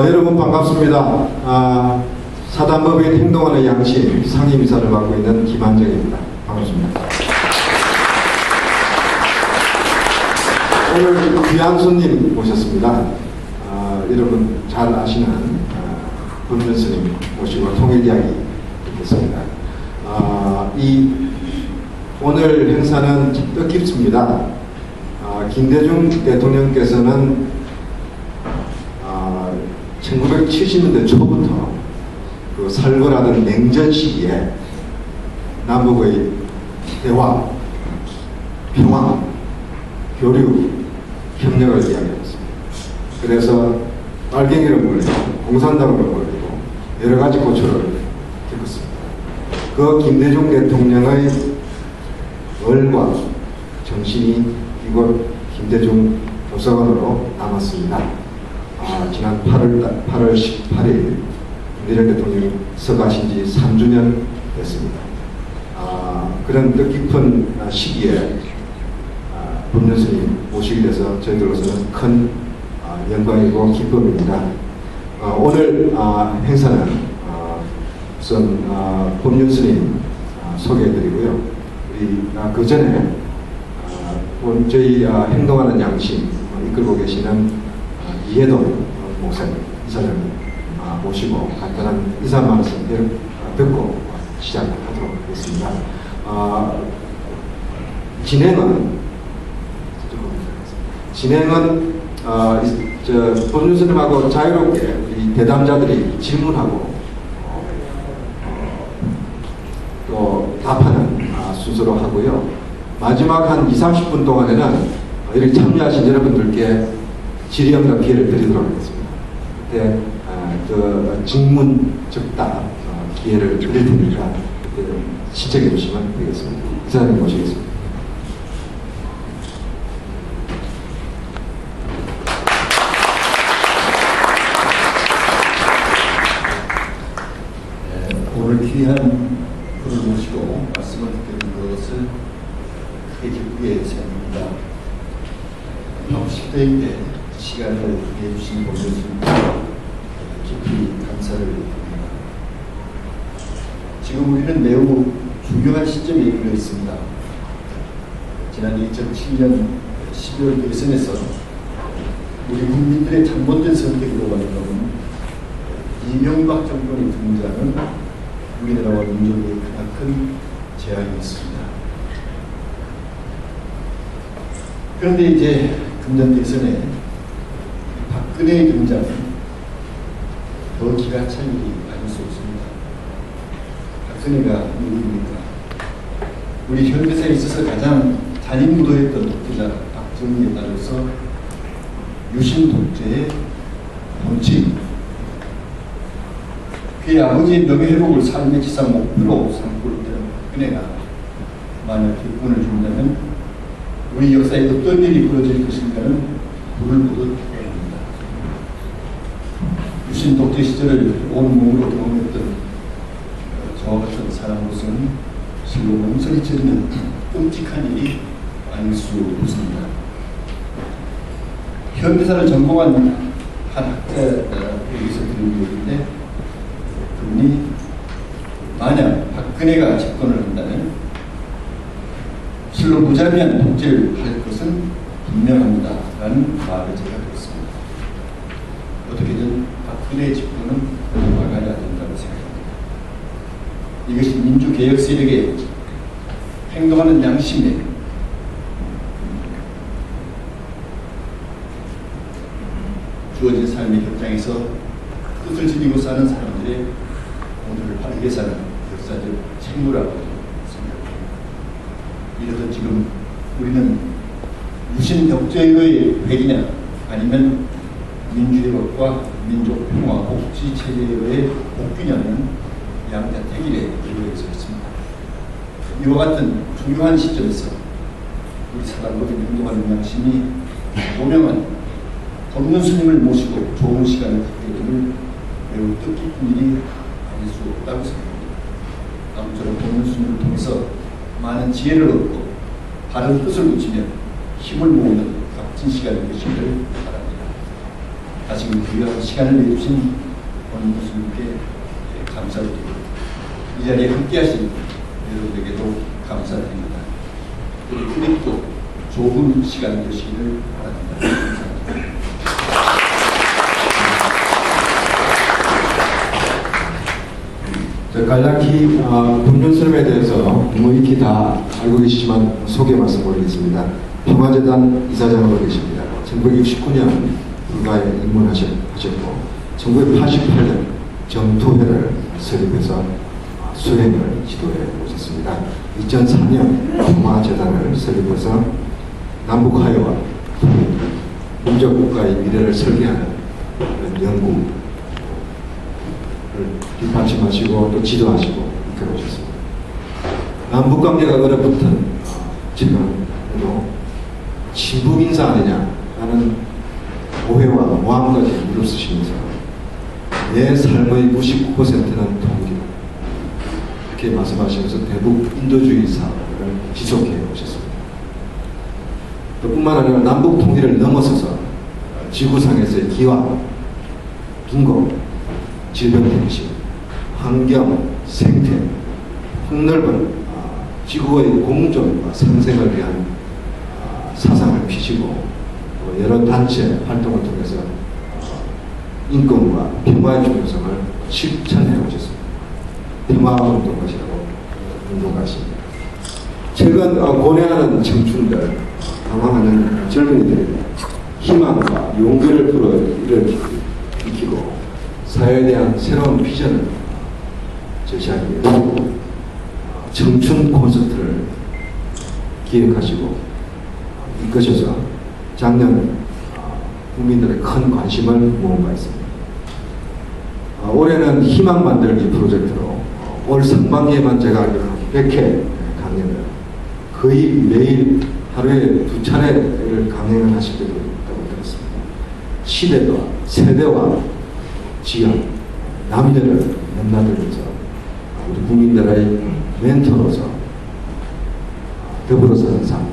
여러분 반갑습니다. 사단법인 행동하는 양심 상임이사를 맡고 있는 김한정입니다. 반갑습니다. 오늘 귀한 손님 모셨습니다. 여러분 잘 아시는 법륜 스님 모시고 통일 이야기 듣겠습니다. 오늘 행사는 뜻깊습니다. 김대중 대통령께서는 1970년대 초부터 그 살벌하던 냉전 시기에 남북의 대화, 평화, 교류, 협력을 이야기했습니다. 그래서 빨갱이를 몰리고 공산당을 몰리고 여러 가지 고초를 겪었습니다. 그 김대중 대통령의 얼과 정신이 이곳 김대중 도서관으로 남았습니다. 지난 8월 18일 김대중 대통령이 서가신 지 3주년 됐습니다. 그런 뜻깊은 시기에 법륜 스님 모시게 돼서 저희들로서는 큰 영광이고 기쁨입니다. 오늘 행사는 우선 법륜 스님 소개해드리고요. 우리 그 전에 저희 행동하는 양심 이끌고 계시는 이해동 목사님, 이사장님 모시고 간단한 인사 말씀 듣고 시작하도록 하겠습니다. 진행은 법륜 스님하고 자유롭게 우리 대담자들이 질문하고 또 답하는 순서로 하고요. 마지막 한 20-30분 동안에는 이렇게 참여하신 여러분들께 질의응답 기회를 드리도록 하겠습니다. 그때 질문즉답 기회를 드릴 테니까 그때 시청해 주시면 되겠습니다. 이사님 모시겠습니다. 오늘 귀한 분을 모시고 말씀을 듣게 된 것을 크게 기쁘게 생각합니다. 10대인데 시간을 내주신 모습을 깊이 감사를 드립니다. 지금 우리는 매우 중요한 시점에 이르러 있습니다. 지난 2007년 12월 대선에서 우리 국민들의 잘못된 선택으로 말하면 이명박 정권의 등장은 우리나라와 민족에 크나큰 재앙이었습니다. 그런데 이제 금년 대선에 박근혜의 등장은 더 기가 찬 일이 아닐 수 없습니다. 박근혜가 누구입니까? 우리 현대사에 있어서 가장 잔인무도했던 독재자 박정희에 따라서 유신 독재의 본체입니다. 그의 아버지의 명예회복을 삶의 지상 목표로 삼고 있던 박근혜가 만약 뒷분을 준다면 우리 역사에 어떤 일이 벌어질 것인가는 불을 보듯 보입니다. 유신 독재 시절을 온몸으로 경험했던 저와 같은 사람으로서는 실로 몸서리 찌르는 끔찍한 일이 아닐 수 없습니다. 현대사를 전공한 한 학자에게서 들은 얘기인데 그분이 만약 박근혜가 집권을 한다면 실로 무자비한 독재를 할 것은 분명합니다 라는 말을 제가 들었습니다. 어떻게든 박근혜의 집권은 막아야 된다고 생각합니다. 이것이 민주개혁 세력의 행동하는 양심에 주어진 삶의 현장에서 뜻을 지니고 사는 사람들의 오늘을 바르게 사는 역사적 책무라고 생각합니다. 이래서 지금 우리는 유신 독재의 회기냐 아니면 민주회복과 민족 평화 복지 체제의 복귀냐는 양자택일에 이루어져 있습니다. 이와 같은 중요한 시점에서 우리 사단법인 행동하는 양심이 오명한 법륜 스님을 모시고 좋은 시간을 갖게 됨을 매우 뜻깊은 일이 아닐 수 없다고 생각합니다. 아무쪼록 법륜 스님을 통해서 많은 지혜를 얻고 바른 뜻을 붙이며 힘을 모으는 값진 시간이 되시기를 바랍니다. 다시금 귀한 시간을 내주신 본 교수님께 감사드리고 이 자리에 함께하신 여러분에게도 감사드립니다. 그리고 좋은 시간 되시기를 바랍니다. 감사합니다. 간략히 금년스님에 대해서 뭐 익히 다 알고 계시지만 소개 말씀드리겠습니다. 평화재단 이사장으로 계십니다. 1969년 불가에 입문하셨고 1988년 정토회를 설립해서 수행을 지도해 오셨습니다. 2003년 평화재단을 설립해서 남북화해와 민족국가의 미래를 설계하는 연구를 뒷받침하시고 또 지도하시고 이끌어 오셨습니다. 남북관계가 얼어붙은 지금도 친북 인사 아니냐라는 오해와 모함까지 무릅쓰시면서 내 삶의 99%는 통일이다 이렇게 말씀하시면서 대북 인도주의 사업을 지속해 오셨습니다. 또 뿐만 아니라 남북 통일을 넘어서서 지구상에서의 기화, 빈곤, 질병 대신, 환경, 생태, 폭넓은 지구의 공존과 상생을 위한 사상을 피시고 여러 단체 활동을 통해서 인권과 평화의 중요성을 실천해 오셨습니다. 평화운동가시라고 운동가십니다. 최근 고뇌하는 청춘들, 방황하는 젊은이들에게 희망과 용기를 불어일으키고 사회에 대한 새로운 비전을 제시하기 위해서 청춘 콘서트를 기획하시고 이끄셔서 작년 국민들의 큰 관심을 모은 바 있습니다. 올해는 희망 만들기 프로젝트로 올 상반기에만 제가 알기로는 100회 강연을 거의 매일 하루에 2차례를 강연을 하실 때도 있다고 들었습니다. 시대와 세대와 지역, 남녀를 넘나들면서 우리 국민들의 멘토로서 더불어 사는 삶,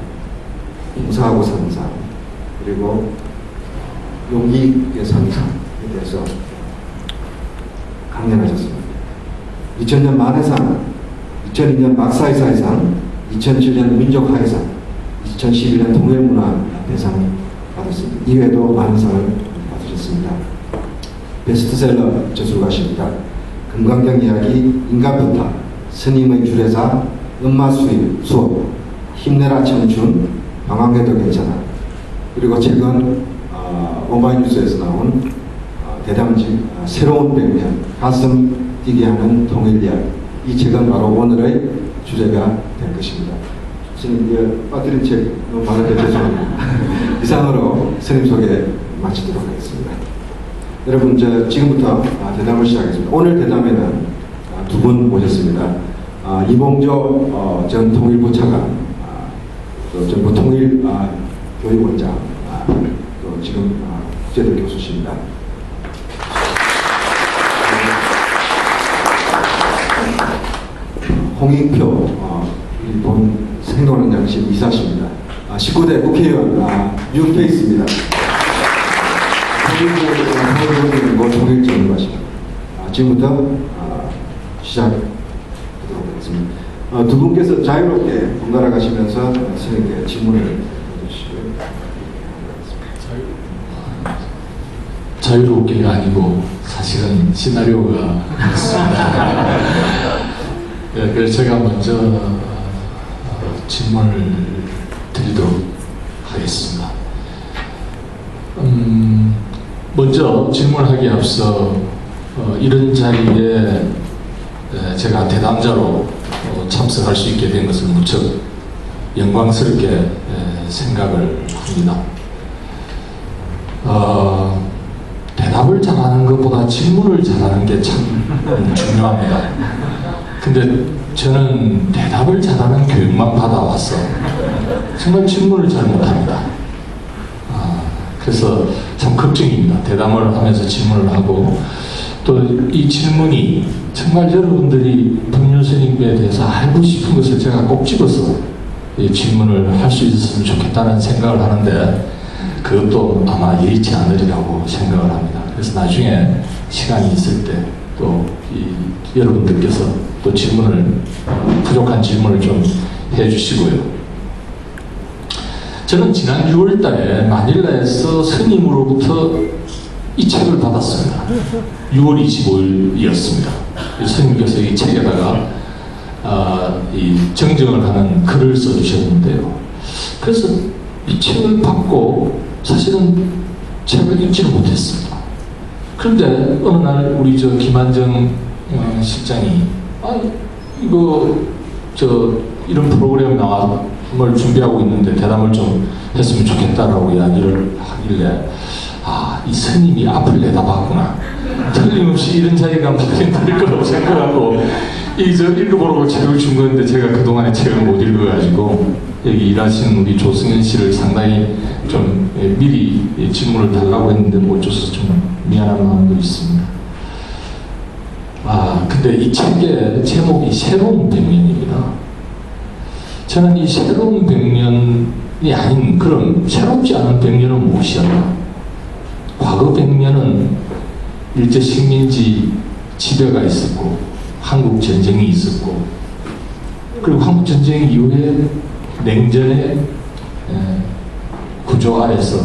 봉사하고 사는 삶, 그리고 용기 있게 사는 삶에 대해서 강연하셨습니다. 2000년 만해상, 2002년 막사이사상, 2007년 민족화해상, 2011년 통일문화대상 받았습니다. 이외에도 많은 상을 받으셨습니다. 베스트셀러 저술가십니다. 금강경 이야기, 인간부터, 스님의 주례사, 음마 수업, 힘내라 청춘, 방황해도 괜찮아. 그리고 최근 오마이뉴스에서 나온 대담집 새로운 백년, 가슴 뛰게 하는 통일 이야기. 이 책은 바로 오늘의 주제가 될 것입니다. 스님, 빠뜨린 책 너무 많은데 죄송합니다. 이상으로 스님 소개 마치도록 하겠습니다. 여러분, 지금부터 대담을 시작하겠습니다. 오늘 대담에는 두 분 모셨습니다. 이봉조 전 통일부 차관, 또 전부 통일 교육원장, 또 지금 국제대 교수십니다. 홍익표 일본 생동원장실 이사십니다. 19대 국회의원 뉴페이스입니다. 통일 전문가십니다. 지금부터 시작하도록 하겠습니다. 두 분께서 자유롭게 번갈아 가시면서 선생님께 질문을 해주시고요. 자유롭게가 아니고 사실은 시나리오가 있습니다. 네, 그래서 제가 먼저 질문을 드리도록 하겠습니다. 먼저 질문하기에 앞서 이런 자리에 제가 대담자로 참석할 수 있게 된 것을 무척 영광스럽게 생각을 합니다. 대답을 잘하는 것보다 질문을 잘하는 게 참 중요합니다. 근데 저는 대답을 잘하는 교육만 받아왔어 정말 질문을 잘 못합니다. 그래서 참 걱정입니다. 대담을 하면서 질문을 하고 또 이 질문이 정말 여러분들이 법륜 스님에 대해서 알고 싶은 것을 제가 꼭 집어서 이 질문을 할 수 있었으면 좋겠다는 생각을 하는데 그 그것도 아마 여의치 않으리라고 생각을 합니다. 그래서 나중에 시간이 있을 때 또 여러분들께서 또 질문을 부족한 질문을 좀 해주시고요. 저는 지난 6월 달에 마닐라에서 스님으로부터 이 책을 받았습니다. 6월 25일이었습니다. 스님께서 이 책에다가 이 정정을 하는 글을 써주셨는데요. 그래서 이 책을 받고 사실은 책을 읽지를 못했습니다. 그런데 어느 날 우리 김한정 실장이 이거 이런 프로그램 나와을 준비하고 있는데 대담을 좀 했으면 좋겠다라고 이야기를 하길래 이 스님이 앞을 내다봤구나. 틀림없이 이런 자기가 될 거라고 생각하고 읽어보라고 책을 준 건데 제가 그동안에 책을 못 읽어가지고 여기 일하시는 우리 조승현 씨를 상당히 좀 미리 질문을 달라고 했는데 못 줘서 좀 미안한 마음도 있습니다. 근데 이 책의 제목이 새로운 100년입니다. 저는 이 새로운 100년이 아닌 그런 새롭지 않은 100년은 무엇이었나? 과거 100년은 일제 식민지 지배가 있었고 한국 전쟁이 있었고 그리고 한국 전쟁 이후에 냉전의 구조 아래서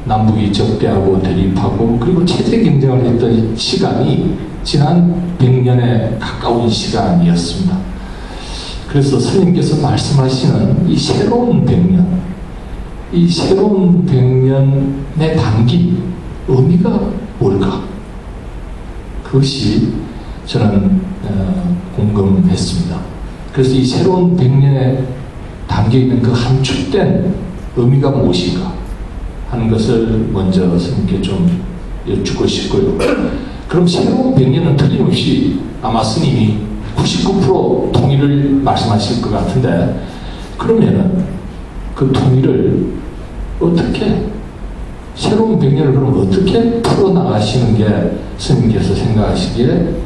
남북이 적대하고 대립하고 그리고 체제 경쟁을 했던 시간이 지난 100년에 가까운 시간이었습니다. 그래서 스님께서 말씀하시는 이 새로운 100년, 이 새로운 100년에 담긴 의미가 뭘까? 그것이 저는 궁금했습니다. 그래서 이 새로운 100년에 담겨있는 그 함축된 의미가 무엇인가 하는 것을 먼저 스님께 좀 여쭙고 싶고요. 그럼 새로운 100년은 틀림없이 아마 스님이 99% 통일을 말씀하실 것 같은데 그러면은 그 통일을 어떻게 새로운 100년을 그럼 어떻게 풀어나가시는 게 스님께서 생각하시기에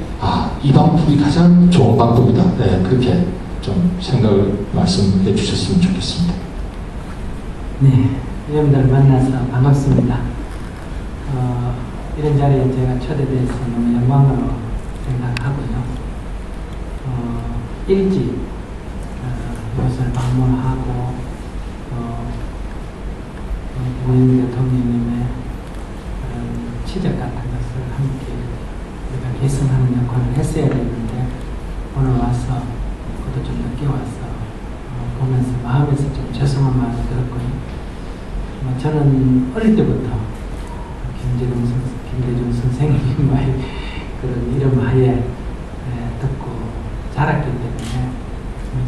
이 방법이 가장 좋은 방법이다. 네, 그렇게 좀 생각을 말씀해 주셨으면 좋겠습니다. 네, 여러분들 만나서 반갑습니다. 이런 자리에 제가 초대돼서 너무 영광으로 생각하고요. 일찍 이곳을 방문하고 김영민 대통령님의 치적 같은 것을 함께 우리가 개선하는 역할을 했어야 되는데 오늘 와서 그것도 좀 늦게 와서 보면서 마음에서 좀 죄송한 마음이 들었고요. 저는 어릴 때부터 김대중 선생님의 그런 이름 하에 듣고 자랐기 때문에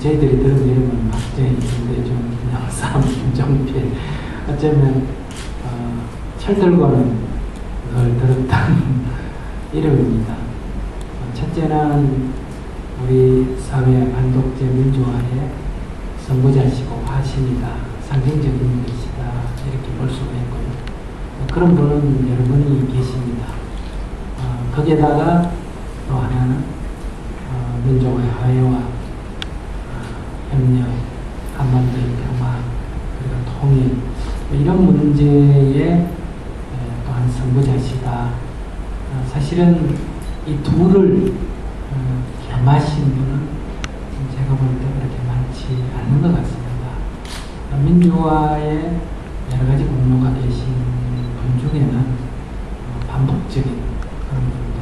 저희들이 들은 이름은 박정희, 김대중, 김영삼, 김종필 어쩌면 철들고는 늘 들었던 이름입니다. 첫째는 우리 사회 반독재 민주화의 선구자시고 화신이다, 상징적인 것이다 이렇게 볼 수가 있고요. 그런 분은 여러분이 계십니다. 거기에다가 또 하나는 민족의 화해와 협력, 한반도의 평화, 그리고 통일 이런 문제에 또한 선구자시다. 사실은 이 둘을 겸하신 분은 제가 볼 때 그렇게 많지 않는 것 같습니다. 민주화에 여러 가지 공로가 계신 분 중에는 반복적인 그런 분도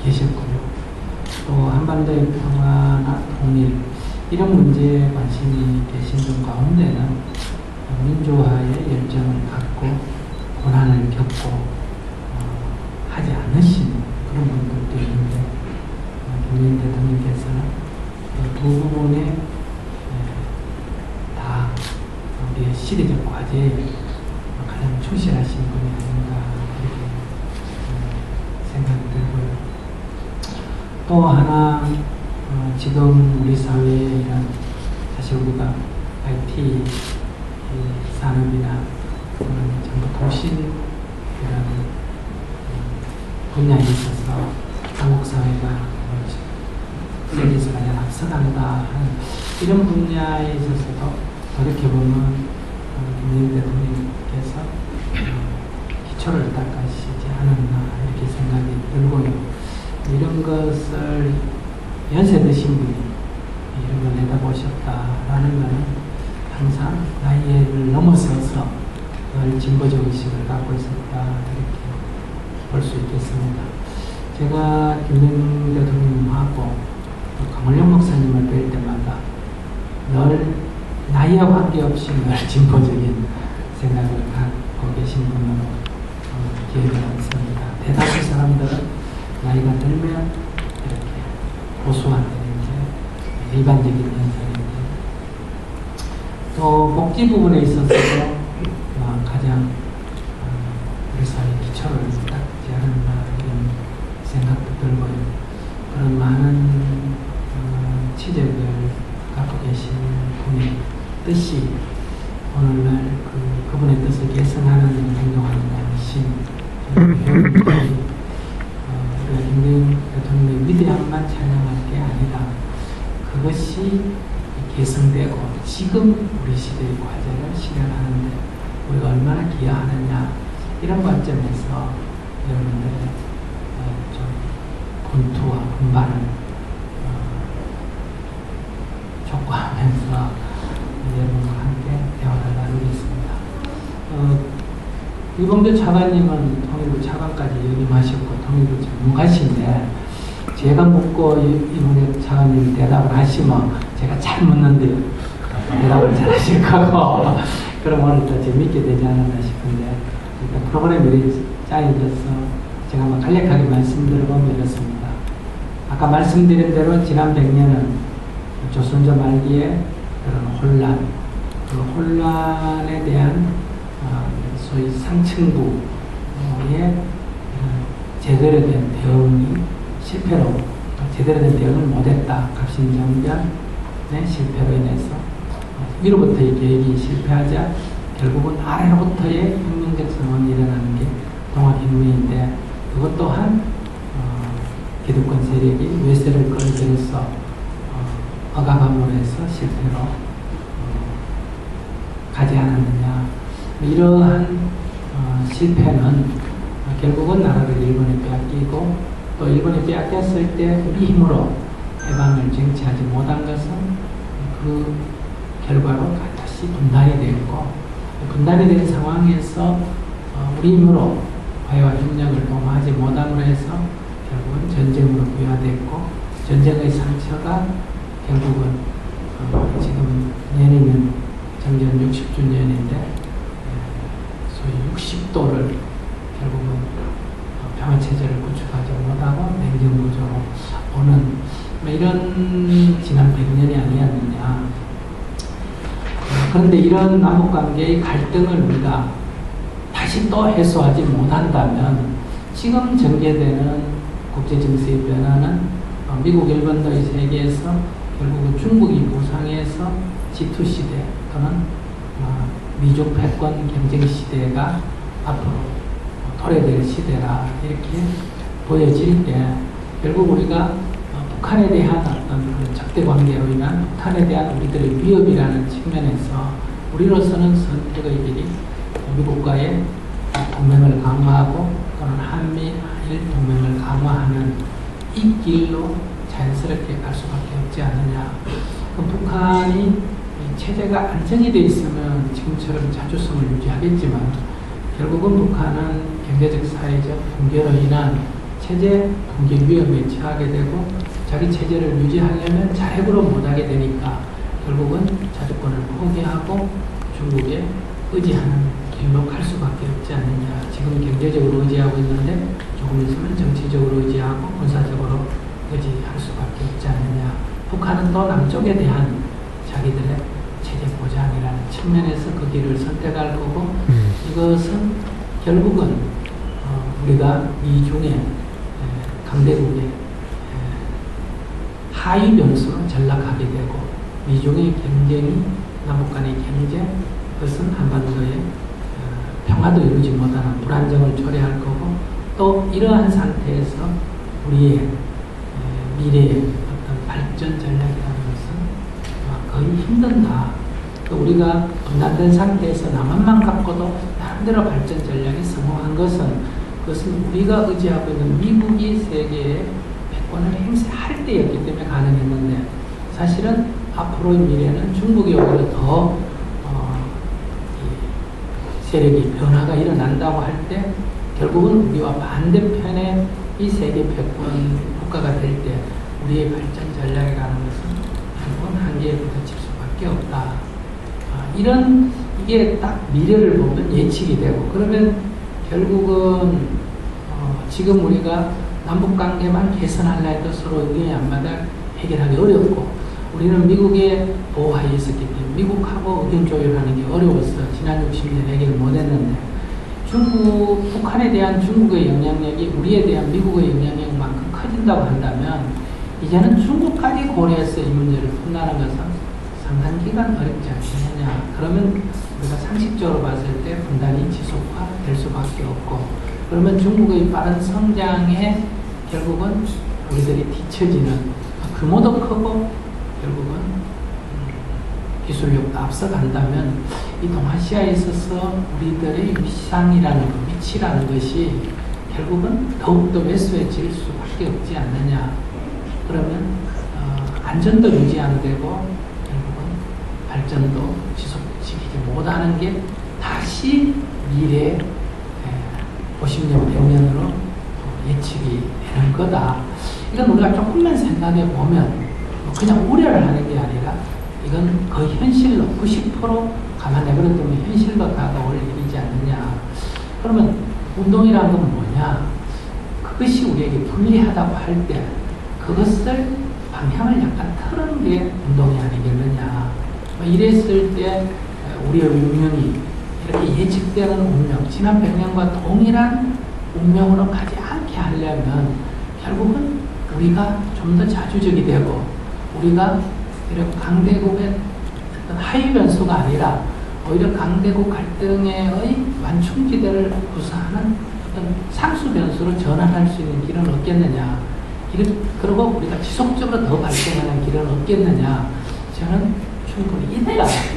계셨고요. 또 한반도의 평화나 통일 이런 문제에 관심이 계신 분 가운데는 민주화에 열정을 갖고 고난을 겪고 하지 않으신 그런 분들도 있는데 김대중 대통령께서는 두 부분에 다 우리의 시대적 과제에 가장 충실하신 분이 아닌가 그렇게 생각이 들고요. 또 하나 지금 우리 사회에 이런 사실 우리가 IT 산업이나 정부 통신 이런 분야에 있어서 한국 사회가 세계에서 가장 앞서간다 하는 이런 분야에 있어서도 돌이켜보면 김대중 대통령께서 기초를 닦으시지 않았나 이렇게 생각이 들고요. 이런 것을 연세 드신 분이 이런 걸 내다보셨다라는 것은 항상 나이를 넘어서서 늘 진보적 의식을 갖고 있었다 이렇게 볼 수 있겠습니다. 제가 김대중 대통령하고 강원영 목사님을 뵐 때마다 늘 나이와 관계없이 늘 진보적인 생각을 갖고 계신 분으로 기억이 남습니다. 대다수 사람들은 나이가 들면 이렇게 보수화되는 게 일반적인 현상인데, 또 복지 부분에 있어서도 가장 우리 사회 기초를 닦지 않았나 이런 생각도 들고요. 그런 많은 취재를 갖고 계신 분의 뜻이 오늘날 그분의 뜻을 계승하는 행동하는 것이 김대중 대통령의 위대함만 찬양할 게 아니라 그것이 계승되고 지금 우리 시대의 과제를 실현하는데 우리가 얼마나 기여하느냐 이런 관점에서 여러분들의 좀 권투와 분발을 촉구하면서 여러분과 함께 대화를 나누겠습니다. 이봉대 차관님은 통일부 차관까지 역임하셨고 통일부 전문가신데 제가 묻고 이봉대 차관님이 대답을 하시면 제가 잘 묻는데 대답을 잘 하실 거고 그럼 오늘 더 재밌게 되지 않았나 싶은데 일단 프로그램이 짜여져서 제가 한번 간략하게 말씀드려보면 이렇습니다. 아까 말씀드린 대로 지난 100년은 조선조 말기에 그런 혼란, 그 혼란에 대한 소위 상층부의 제대로 된 대응이 실패로 제대로 된 대응을 못했다. 갑신정변의 실패로 인해서 위로부터의 계획이 실패하자 결국은 아래로부터의 혁명적 상황이 일어나는 게 동학혁명인데 그것 또한 기득권 세력이 외세를 끌어들여서 억압함으로 해서 실패로 가지 않았느냐. 이러한 실패는 결국은 나라를 일본에 빼앗기고 또 일본에 빼앗겼을 때 우리 힘으로 해방을 쟁취하지 못한 것은 그 결과로 다시 분단이 되었고 분단이 된 상황에서 우리 힘으로 화해와 협력을 도모하지 못함으로 해서 결국은 전쟁으로 부여됐고 전쟁의 상처가 결국은 지금 내년이면 정전 60주년인데 소위 60도를 결국은 평화체제를 구축하지 못하고 냉전구조로 오는 이런 지난 100년이 아니었느냐. 그런데 이런 남북관계의 갈등을 우리가 다시 또 해소하지 못한다면 지금 전개되는 국제정세의 변화는 미국, 일본도의 세계에서 결국은 중국이 부상해서 G2시대 또는 미중 패권 경쟁 시대가 앞으로 도래될 시대라 이렇게 보여질 때 결국 우리가 북한에 대한 어떤 적대 관계로 인한 북한에 대한 우리들의 위협이라는 측면에서 우리로서는 선택의 길이 미국과의 동맹을 강화하고 또는 한미일 동맹을 강화하는 이 길로 자연스럽게 갈 수밖에 없지 않느냐. 북한이 체제가 안정이 되어 있으면 지금처럼 자주성을 유지하겠지만 결국은 북한은 경제적 사회적 붕괴로 인한 체제 붕괴 위험에 처하게 되고 자기 체제를 유지하려면 자력으로 못하게 되니까 결국은 자주권을 포기하고 중국에 의지하는 길로 갈 수밖에 없지 않느냐. 지금 경제적으로 의지하고 있는데 조금 있으면 정치적으로 의지하고 군사적으로 의지할 수밖에 없지 않느냐. 북한은 또 남쪽에 대한 자기들의 체제 보장이라는 측면에서 그 길을 선택할 거고 이것은 결국은 우리가 미중의 강대국의 하위 변수로 전락하게 되고 미중의 경쟁이 남북 간의 경쟁 그것은 한반도의 평화도 이루지 못하는 불안정을 초래할 거고 또 이러한 상태에서 우리의 미래의 어떤 발전 전략이라는 것은 거의 힘든다. 또 우리가 분단된 상태에서 남한만 갖고도 나름대로 발전 전략이 성공한 그것은 우리가 의지하고 있는 미국이 세계의 패권을 행사할 때였기 때문에 가능했는데, 사실은 앞으로의 미래는 중국이 오히려 더 세력이 변화가 일어난다고 할 때 결국은 우리와 반대편의 이 세계 패권 국가가 될 때 우리의 발전 전략에 가는 것은 결국은 한계에 부딪힐 수밖에 없다. 이게 딱 미래를 보면 예측이 되고, 그러면 결국은 지금 우리가 남북 관계만 개선하려 해도 서로 의견이 안 맞아 해결하기 어렵고, 우리는 미국의 보호하에 있었기 때문에 미국하고 의견 조율하는 게 어려웠어. 지난 60년 해결 못했는데, 북한에 대한 중국의 영향력이 우리에 대한 미국의 영향력만큼 커진다고 한다면 이제는 중국까지 고려해서 이 문제를 푼다는 것은 상당 기간 어렵지 않겠느냐. 그러면 우리가 상식적으로 봤을 때 분단이 지속화될 수밖에 없고, 그러면 중국의 빠른 성장에 결국은 우리들이 뒤처지는, 규모도 크고 결국은 기술력도 앞서간다면 이 동아시아에 있어서 우리들의 위상이라는 것, 위치라는 것이 결국은 더욱더 왜소해질 수밖에 없지 않느냐. 그러면 안전도 유지 안 되고 결국은 발전도 지속시키지 못하는 게 다시 미래 50년, 100년으로 예측이 되는 거다. 이건 우리가 조금만 생각해 보면 그냥 우려를 하는 게 아니라 이건 거의 현실로 90% 감안해버렸더니 현실로 다가올 일이지 않느냐. 그러면 운동이라는 건 뭐냐? 그것이 우리에게 불리하다고 할 때 그것을 방향을 약간 틀은 게 운동이 아니겠느냐. 이랬을 때 우리의 운명이 이렇게 예측되는 운명, 지난 100년과 동일한 운명으로 가지 않게 하려면 결국은 우리가 좀 더 자주적이 되고, 우리가 이런 강대국의 어떤 하위 변수가 아니라 오히려 강대국 갈등의 완충지대를 구사하는 어떤 상수 변수로 전환할 수 있는 길은 없겠느냐. 그리고 우리가 지속적으로 더 발전하는 길은 없겠느냐. 저는 충분히 있다,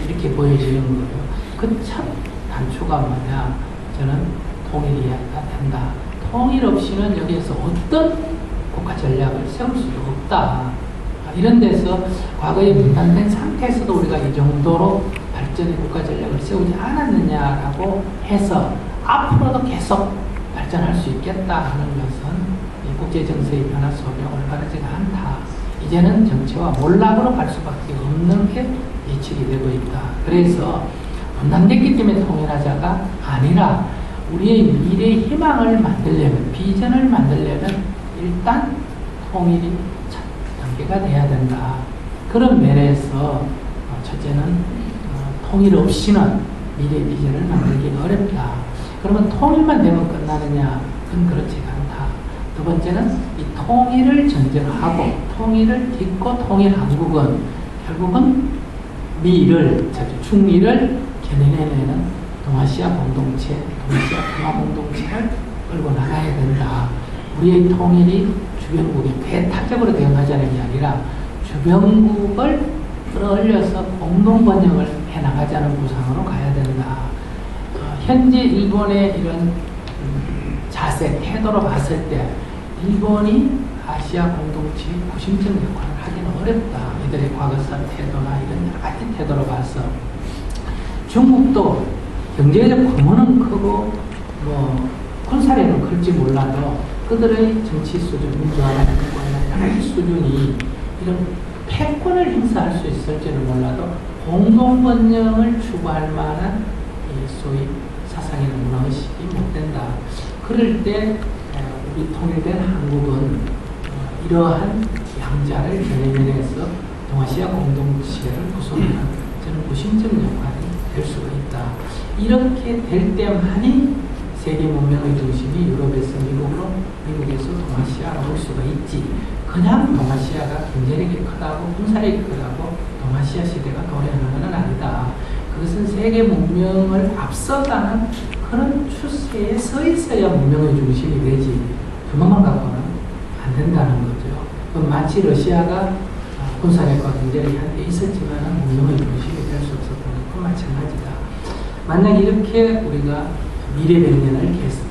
이렇게 보여지는 거예요. 그 첫 단초가 뭐냐? 저는 통일이어야 된다. 통일 없이는 여기에서 어떤 국가 전략을 세울 수도 없다. 이런 데서 과거에 분단된 상태에서도 우리가 이 정도로 발전의 국가 전략을 세우지 않았느냐라고 해서 앞으로도 계속 발전할 수 있겠다 하는 것은 이 국제 정세의 변화 속에 올바르지가 않다. 이제는 정체와 몰락으로 갈 수밖에 없는 게 예측이 되고 있다. 그래서 분단됐기 때문에 통일하자가 아니라 우리의 미래의 희망을 만들려면, 비전을 만들려면 일단 통일이 첫 단계가 돼야 된다. 그런 면에서 첫째는 통일 없이는 미래 비전을 만들기가 어렵다. 그러면 통일만 되면 끝나느냐? 그건 그렇지가 않다. 두 번째는 이 통일을 전제로 하고 통일을 딛고 통일 한국은 결국은 중미를 견인해내는 동아시아 공동체, 동아시아 평화 공동체를 끌고 나가야 된다. 우리의 통일이 주변국에 배타적으로 대응하자는 게 아니라 주변국을 끌어올려서 공동 번영을 해나가자는 구상으로 가야 된다. 현재 일본의 이런 자세, 태도로 봤을 때 일본이 아시아 공동체의 구심적 역할을 하기는 어렵다. 이들의 과거사 태도나 이런 여러 가지 태도로 봐서. 중국도 경제적 규모는 크고 군사력은 클지 몰라도 그들의 정치 수준, 민주화라는 여러 가지 수준이 이런 패권을 행사할 수 있을지는 몰라도 공동 번영을 추구할 만한 소위 사상이나 문화의식이 못 된다. 그럴 때 우리 통일된 한국은 이러한 양자를 견인해서 동아시아 공동체를 구성하는 저는 구심적 역할이 될 수가 있다. 이렇게 될 때만이 세계 문명의 중심이 유럽에서 미국으로, 미국에서 동아시아로 올 수가 있지. 그냥 동아시아가 경제력이 크다고 군사력이 크다고 동아시아 시대가 도래하는 것은 아니다. 그것은 세계 문명을 앞서가는 그런 추세에 서 있어야 문명의 중심이 되지. 그것만 갖고는 안 된다는 거죠. 마치 러시아가 군사력과 경제력이 한때 있었지만 문명의 중심이 될 수 없었던 것과 마찬가지다. 만약 이렇게 우리가 미래 100년을 계속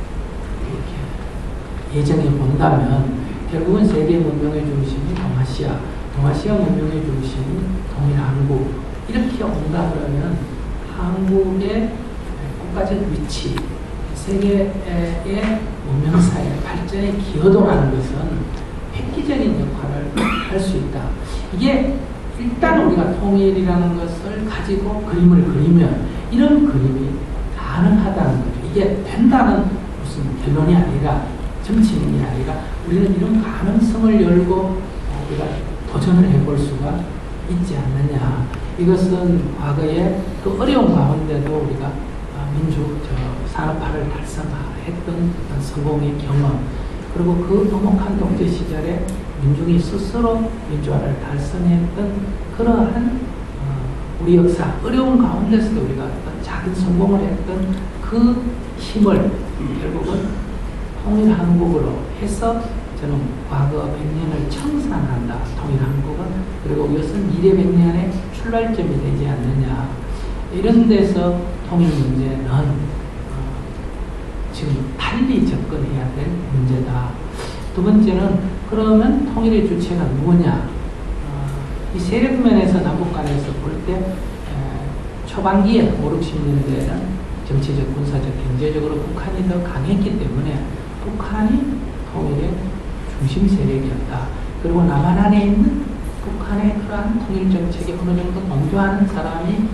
이렇게 예정해 본다면 결국은 세계 문명의 중심이 동아시아, 동아시아 문명의 중심이 동일 한국 이렇게 온다 그러면 한국의 국가적 위치, 세계의 문명사회 발전에 기여도라는 것은 획기적인 역할을 할 수 있다. 이게 일단 우리가 통일이라는 것을 가지고 그림을 그리면 이런 그림이 가능하다는 거죠. 이게 된다는 무슨 결론이 아니라 정치인이 아니라 우리는 이런 가능성을 열고 우리가 도전을 해볼 수가 있지 않느냐. 이것은 과거에 그 어려운 가운데도 우리가 산업화를 달성했던 성공의 경험, 그리고 그 엄혹한 독재 시절에 민중이 스스로 민주화를 달성했던 그러한 우리 역사, 어려운 가운데서도 우리가 어떤 작은 성공을 했던 그 힘을 결국은 통일한국으로 해서 저는 과거 100년을 청산한다. 통일한국은. 그리고 이것은 미래 100년의 출발점이 되지 않느냐. 이런 데서 통일 문제는 지금 달리 접근해야 될 문제다. 두 번째는 그러면 통일의 주체가 누구냐. 이 세력면에서 남북 간에서 볼 때 초반기에 5, 60년대에는 정치적, 군사적, 경제적으로 북한이 더 강했기 때문에 북한이 통일의 중심 세력이었다. 그리고 남한 안에 있는 북한의 그러한 통일 정책에 어느 정도 동조하는 사람이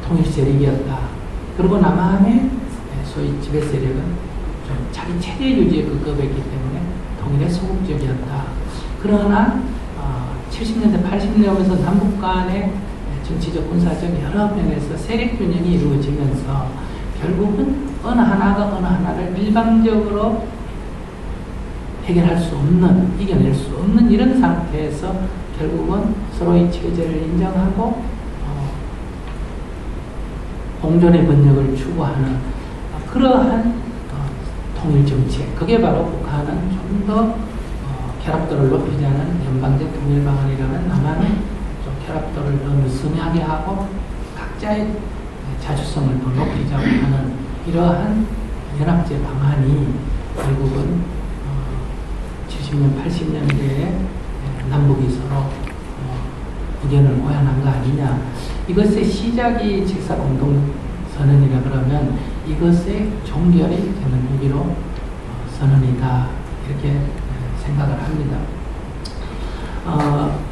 통일 세력이었다. 그리고 남한의 소위 지배 세력은 좀 자기 체제 유지에 급급했기 때문에 통일에 소극적이었다. 그러나 70년대, 80년대 오면서 남북 간의 정치적, 군사적 여러 면에서 세력 균형이 이루어지면서 결국은 어느 하나가 어느 하나를 일방적으로 해결할 수 없는, 이겨낼 수 없는 이런 상태에서 결국은 서로의 체제를 인정하고 공존의 번영을 추구하는 그러한 통일 정책. 그게 바로 북한은 좀 더 결합도를 높이자는 연방적 통일 방안이라면 남한은 좀 결합도를 더 느슨하게 하고 각자의 자주성을 더 높이자고 하는 이러한 연합제 방안이 결국은 70년, 80년대에 남북이 서로 의견을 고안한 거 아니냐. 이것의 시작이 직사 공동선언이라 그러면 이것의 종결이 저는 6.15 선언이다. 이렇게 생각을 합니다.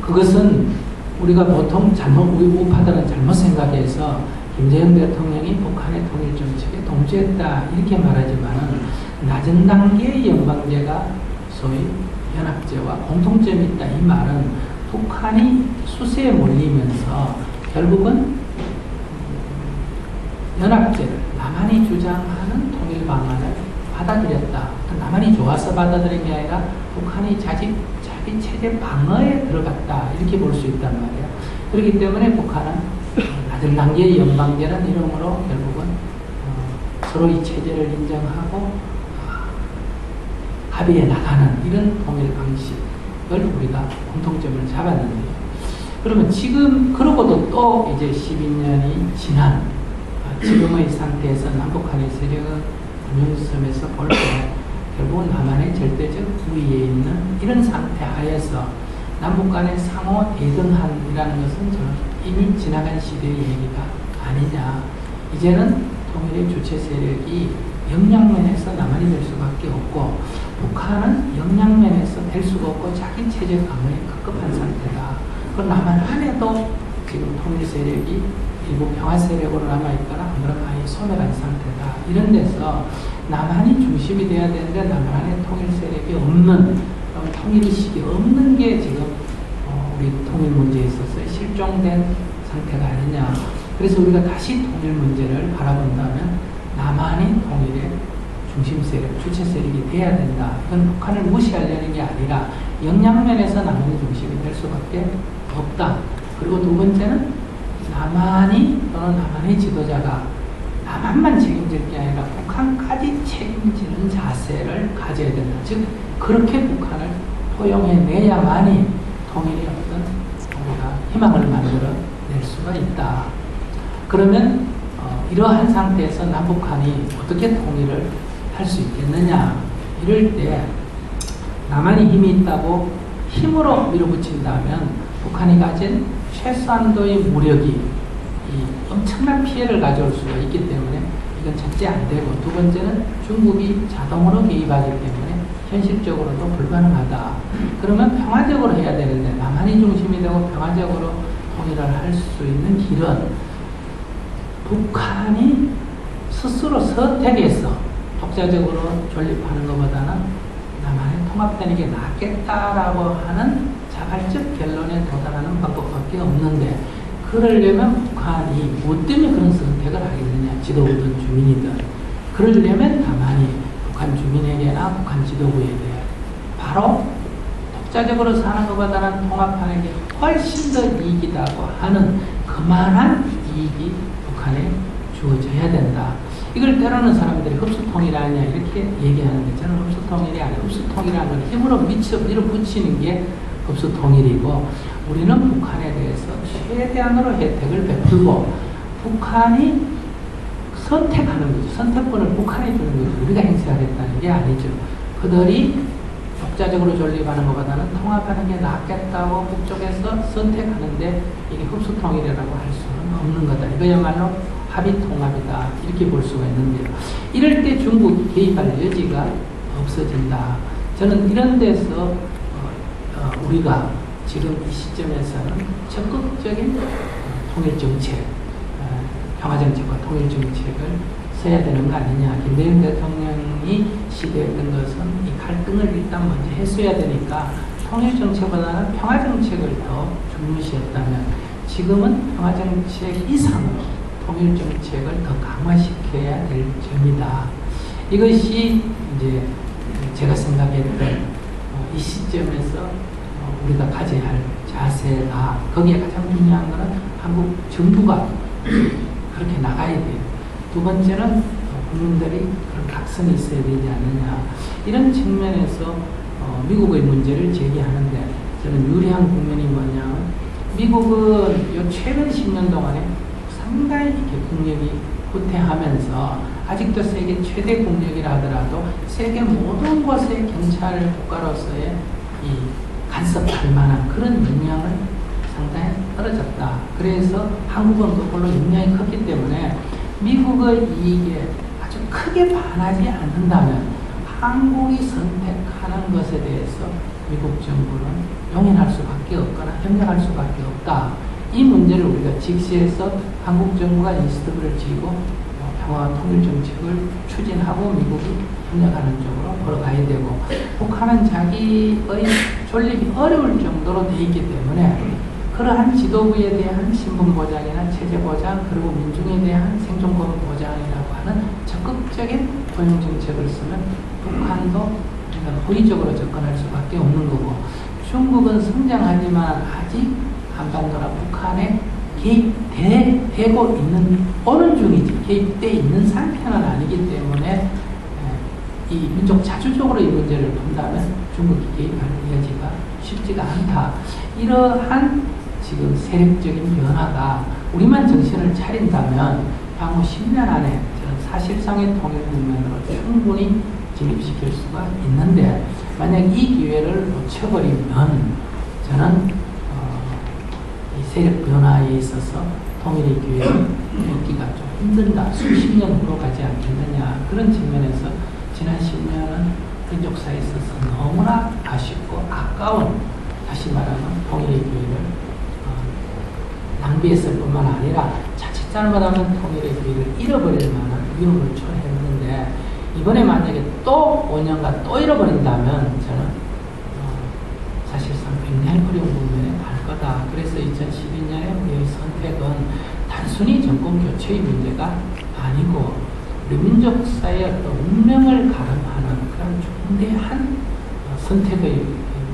그것은 우리가 보통 우파들은 잘못 생각해서 김대중 대통령이 북한의 통일 정책에 동조했다 이렇게 말하지만은 낮은 단계의 연방제가 소위 연합제와 공통점이 있다. 이 말은 북한이 수세에 몰리면서 결국은 연합제를 남한이 주장하는 통일 방안을 받아들였다. 남한이 좋아서 받아들인 게 아니라 북한이 자기 체제 방어에 들어갔다. 이렇게 볼 수 있단 말이에요. 그렇기 때문에 북한은 낮은 단계의 연방제라는 이름으로 결국은 서로의 체제를 인정하고 합의해 나가는 이런 통일 방식을 우리가 공통점을 잡았는데요. 그러면 지금 그러고도 또 이제 12년이 지난 지금의 상태에서 남북한의 세력은 금융섬에서 볼 때 결국은 남한의 절대적 우위에 있는 이런 상태 하에서 남북 간의 상호 대등한이라는 것은 저는 이미 지나간 시대의 얘기가 아니냐. 이제는 통일의 주체 세력이 역량면에서 남한이 될 수밖에 없고 북한은 역량면에서 될 수가 없고 자기 체제 강화에 급급한 상태다. 그럼 남한 안에도 지금 통일 세력이 일부 평화 세력으로 남아있거나 안 그러면 아예 소멸한 상태다. 이런 데서 남한이 중심이 돼야 되는데 남한의 통일 세력이 없는, 통일의식이 없는 게 지금 우리 통일 문제에 있어서 실종된 상태가 아니냐. 그래서 우리가 다시 통일 문제를 바라본다면 남한이 통일의 중심 세력, 주체 세력이 돼야 된다. 이건 북한을 무시하려는 게 아니라 역량면에서 남한이 중심이 될 수밖에 없다. 그리고 두 번째는 남한이 또는 남한의 지도자가 남한만 책임질 게 아니라 북한까지 책임지는 자세를 가져야 된다. 즉 그렇게 북한을 포용해내야만이 통일의 어떤 우리가 희망을 만들어낼 수가 있다. 그러면 이러한 상태에서 남북한이 어떻게 통일을 할 수 있겠느냐. 이럴 때 남한이 힘이 있다고 힘으로 밀어붙인다면 북한이 가진 최소한도의 무력이 이 엄청난 피해를 가져올 수가 있기 때문에 이건 절대 안 되고, 두 번째는 중국이 자동으로 개입하기 때문에 현실적으로도 불가능하다. 그러면 평화적으로 해야 되는데 남한이 중심이 되고 평화적으로 통일을 할 수 있는 길은 북한이 스스로 선택해서 독자적으로 존립하는 것보다는 남한에 통합되는 게 낫겠다라고 하는 자발적 결론에 도달하는 방법밖에 없는데, 그러려면 북한이 뭐 때문에 그런 선택을 하겠느냐, 지도부든 주민이든. 그러려면 다만이 북한 주민에게나 북한 지도부에 대해 바로 독자적으로 사는 것보다는 통합하는 게 훨씬 더 이익이라고 하는 그만한 이익이 북한에 주어져야 된다. 이걸 때로는 사람들이 흡수통일이냐 이렇게 얘기하는데, 저는 흡수통일이 아니고, 흡수통일이라는 건 힘으로 밀어붙이는 게 흡수통일이고, 우리는 북한에 대해서 최대한으로 혜택을 베풀고 북한이 선택하는 거죠. 선택권을 북한이 주는 거죠. 우리가 행사하겠다는 게 아니죠. 그들이 독자적으로 존립하는 것보다는 통합하는 게 낫겠다고 북쪽에서 선택하는데, 이게 흡수통일이라고 할 수는 없는 거다. 이거야말로 합의통합이다. 이렇게 볼 수가 있는데요. 이럴 때 중국이 개입할 여지가 없어진다. 저는 이런 데서 우리가 지금 이 시점에서는 적극적인 통일정책, 평화정책과 통일정책을 써야 되는 거 아니냐. 김대중 대통령이 시도했던 것은 이 갈등을 일단 먼저 했어야 되니까 통일정책보다는 평화정책을 더 중요시했다면, 지금은 평화정책 이상으로 통일정책을 더 강화시켜야 될 점이다. 이것이 이제 제가 생각했던 이 시점에서 우리가 가져야 할 자세다. 거기에 가장 중요한 것은 한국 정부가 그렇게 나가야 돼요. 두 번째는 국민들이 그런 각성이 있어야 되지 않느냐. 이런 측면에서 미국의 문제를 제기하는데, 저는 유리한 국면이 뭐냐면, 미국은 요 최근 10년 동안에 상당히 이렇게 국력이 후퇴하면서 아직도 세계 최대 국력이라 하더라도 세계 모든 곳의 경찰 국가로서의 이 간섭할 만한 그런 역량을 상당히 떨어졌다. 그래서 한국은 그걸로 역량이 컸기 때문에 미국의 이익에 아주 크게 반하지 않는다면 한국이 선택하는 것에 대해서 미국 정부는 용인할 수밖에 없거나 협력할 수밖에 없다. 이 문제를 우리가 직시해서 한국 정부가 인스티브를 쥐고 평화 통일 정책을 추진하고 미국이 협력하는 쪽으로 걸어가야 되고, 북한은 자기의 존립이 어려울 정도로 돼 있기 때문에 그러한 지도부에 대한 신분 보장이나 체제 보장, 그리고 민중에 대한 생존권 보장이라고 하는 적극적인 고용 정책을 쓰면 북한도 호의적으로 접근할 수밖에 없는 거고, 중국은 성장하지만 아직 한반도나 북한에 개입되고 있는, 오는 중이지 개입돼 있는 상태는 아니기 때문에 이 민족 자주적으로 이 문제를 본다면 중국이 개입할 여지가 쉽지가 않다. 이러한 지금 세력적인 변화가 우리만 정신을 차린다면 향후 10년 안에 저는 사실상의 통일 국면으로 충분히 진입시킬 수가 있는데, 만약 이 기회를 놓쳐버리면 저는 이 세력 변화에 있어서 통일의 기회를 얻기가 좀 힘든다. 수십 년 후로 가지 않겠느냐. 그런 측면에서 지난 10년은 민족사에 있어서 너무나 아쉽고 아까운, 다시 말하면 통일의 기회를 낭비했을 뿐만 아니라 자칫 잘못하면 통일의 기회를 잃어버릴 만한 위험을 초래했는데, 이번에 만약에 또 5년간 또 잃어버린다면 저는 사실상 굉장히 어려운 국면에 갈 거다. 그래서 2012년에 우리의 선택은 단순히 정권 교체의 문제가 아니고 우리 민족사의 어떤 운명을 가름하는 그런 중대한 선택의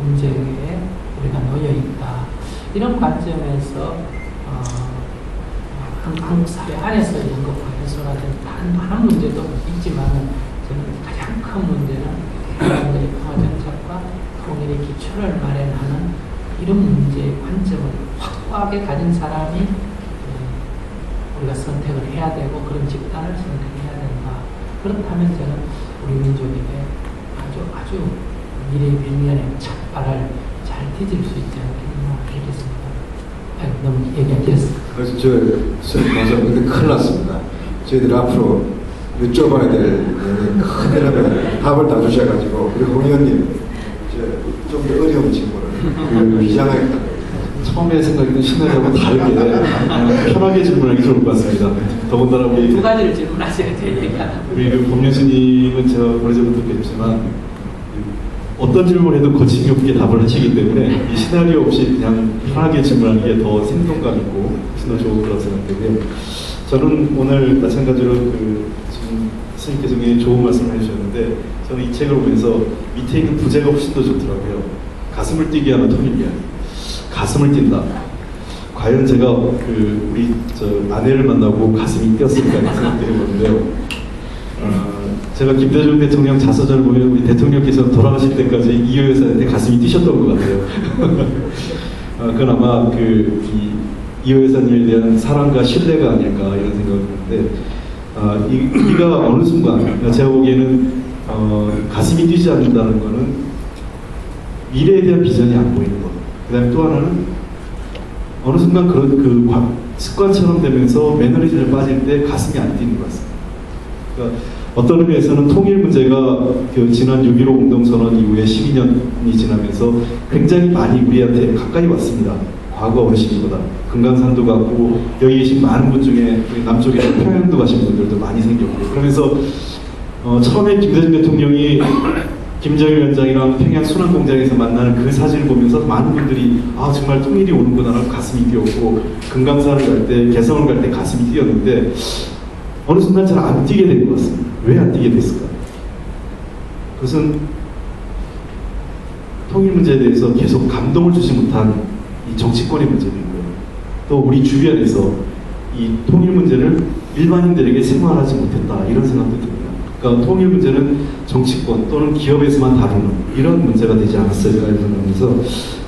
문제에 우리가 놓여 있다. 이런 관점에서 한국 사회 안에서 연극과 해소가 된 단 한 문제도 있지만, 저는 가장 큰 문제는 우리의 평화정책과 통일의 기초를 마련하는 이런 문제의 관점을 확고하게 가진 사람이 우리가 선택을 해야 되고 그런 집단을 선택해야 된다. 그렇다면 저는 우리 민족에게 아주 미래의 백년의 첫발을 잘 디딜 수 있지 않겠나 그렇겠습니다. 너무 얘기하겠습니다. 그래서 맞아, 근데 큰일 났습니다. 저희들 앞으로 여쭤봐야 될 큰일 나면 답을 다 주셔가지고 우리 홍 의원님 좀 더 어려운 질문을 비장하게 처음에 생각했던 시나리오하고 다르게 편하게 질문하기 좋을 것 같습니다. 더군다나 우리 두 가지를 질문하셔야 돼 얘기하다. 우리 법률스님은 제가 오래전부터 뵙지만 어떤 질문을 해도 거침이 없게 답을 하시기 때문에 이 시나리오 없이 그냥 편하게 질문하는 게 더 생동감 있고 훨씬 더 좋을 거라고 생각되고요. 저는 오늘 마찬가지로 지금 스님께서 굉장히 좋은 말씀을 해주셨는데 저는 이 책을 보면서 밑에 있는 부제가 훨씬 더 좋더라고요. 가슴을 뛰게 하는 통일 이야기. 가슴을 뛴다. 과연 제가 우리 아내를 만나고 가슴이 뛰었을까 이런 생각들이 보는데요. 제가 김대중 대통령 자서전을 보면 우리 대통령께서 돌아가실 때까지 이효 여사한테 가슴이 뛰셨던 것 같아요. 그건 아마 이효 여사님에 대한 사랑과 신뢰가 아닐까 이런 생각을 하는데 우리가 어느 순간 제가 보기에는 가슴이 뛰지 않는다는 거는 미래에 대한 비전이 안 보이는 것. 그 다음에 또 하나는 어느 순간 그런 습관처럼 되면서 매너리즘에 빠질 때 가슴이 안 뛰는 것 같습니다. 그러니까 어떤 의미에서는 통일 문제가 지난 6.15 공동선언 이후에 12년이 지나면서 굉장히 많이 우리한테 가까이 왔습니다. 과거 어르신보다. 금강산도 갔고 여기 계신 많은 분 중에 남쪽에서 평양도 가신 분들도 많이 생겼고 그러면서 처음에 김대중 대통령이 김정일 위원장이랑 평양 순환공장에서 만나는 그 사진을 보면서 많은 분들이 정말 통일이 오는구나 하고 가슴이 뛰었고 금강산을 갈 때 개성을 갈 때 가슴이 뛰었는데 어느 순간 잘 안 뛰게 된 것 같습니다. 왜 안 뛰게 됐을까? 그것은 통일 문제에 대해서 계속 감동을 주지 못한 이 정치권의 문제이고요. 또 우리 주변에서 이 통일 문제를 일반인들에게 생활하지 못했다 이런 생각도 듭니다. 그러니까 통일 문제는 정치권 또는 기업에서만 다루는 이런 문제가 되지 않았을까 이런 생각하면서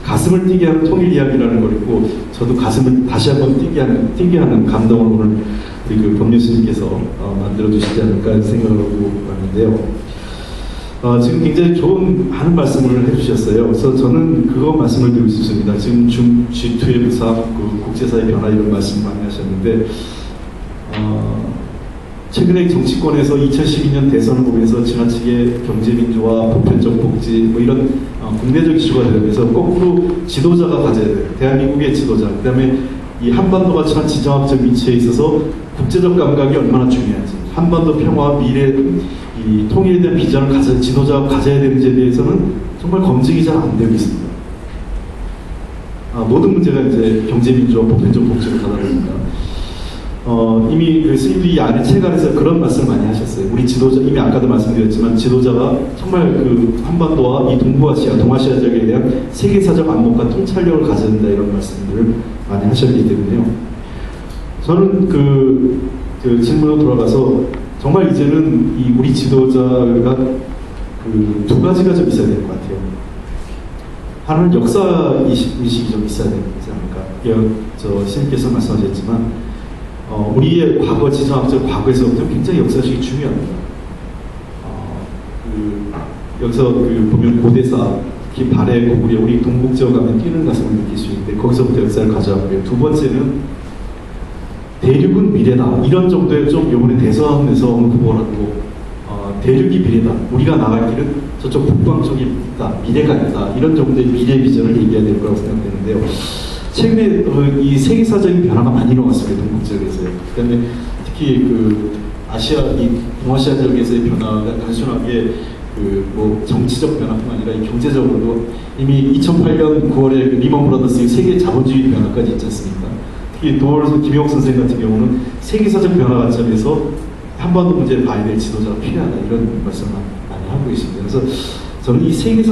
가슴을 뛰게 하는 통일 이야기라는 걸 읽고 저도 가슴을 다시 한번 뛰게 하는 감동을 오늘 우리 법률스님께서 만들어 주시지 않을까 이런 생각을 하고 왔는데요. 지금 굉장히 좋은 많은 말씀을 해주셨어요. 그래서 저는 그거 말씀을 드리고 싶습니다. 지금 G2의 부상, 국제사회 변화 이런 말씀 많이 하셨는데 최근에 정치권에서 2012년 대선을 보면서 지나치게 경제민주화, 보편적 복지 이런 국내적 이슈가 되면서 거꾸로 지도자가 가져야 돼요. 대한민국의 지도자. 그 다음에 이 한반도가 처한 지정학적 위치에 있어서 국제적 감각이 얼마나 중요한지, 한반도 평화와 미래, 이 통일에 대한 비전을 지도자가 가져야 되는지에 대해서는 정말 검증이 잘 안 되고 있습니다. 모든 문제가 이제 경제민주화, 보편적 복지로 가다 보니까. 이미 스님들이 이 안에 책 안에서 그런 말씀을 많이 하셨어요. 우리 지도자, 이미 아까도 말씀드렸지만 지도자가 정말 한반도와 이 동부아시아, 동아시아 지역에 대한 세계사적 안목과 통찰력을 가져야 된다 이런 말씀들을 많이 하셨기 때문에요. 저는 질문으로 돌아가서 정말 이제는 이 우리 지도자가 두 가지가 좀 있어야 될 것 같아요. 하나는 역사의식이 좀 있어야 되지 않을까. 스님께서 말씀하셨지만 우리의 과거, 지정학적 과거에서부터 굉장히 역사식이 중요합니다. 여기서 보면 고대사, 특히 발해 고구려, 우리 동북지역 가면 뛰는 가슴을 느낄 수 있는데 거기서부터 역사를 가져왔고요. 두 번째는 대륙은 미래다. 이런 정도의 좀 이번에 대선에서 언급을 하고 대륙이 미래다. 우리가 나갈 길은 저쪽 북방 쪽이 있다. 미래가 있다. 이런 정도의 미래 비전을 얘기해야 될 거라고 생각되는데요. 최근에 이 세계사적인 변화가 많이 일어났습니다. 동북 지역에서요. 그다음에 특히 이 동아시아 지역에서의 변화가 단순하게 정치적 변화뿐만 아니라 이 경제적으로도 이미 2008년 9월에 리먼 브라더스의 세계 자본주의 변화까지 있지 않습니까? 특히 도월서 김영옥 선생 같은 경우는 세계사적 변화 관점에서 한반도 문제를 봐야 될 지도자가 필요하다 이런 말씀을 많이 하고 있습니다. 그래서 저는 이 세계사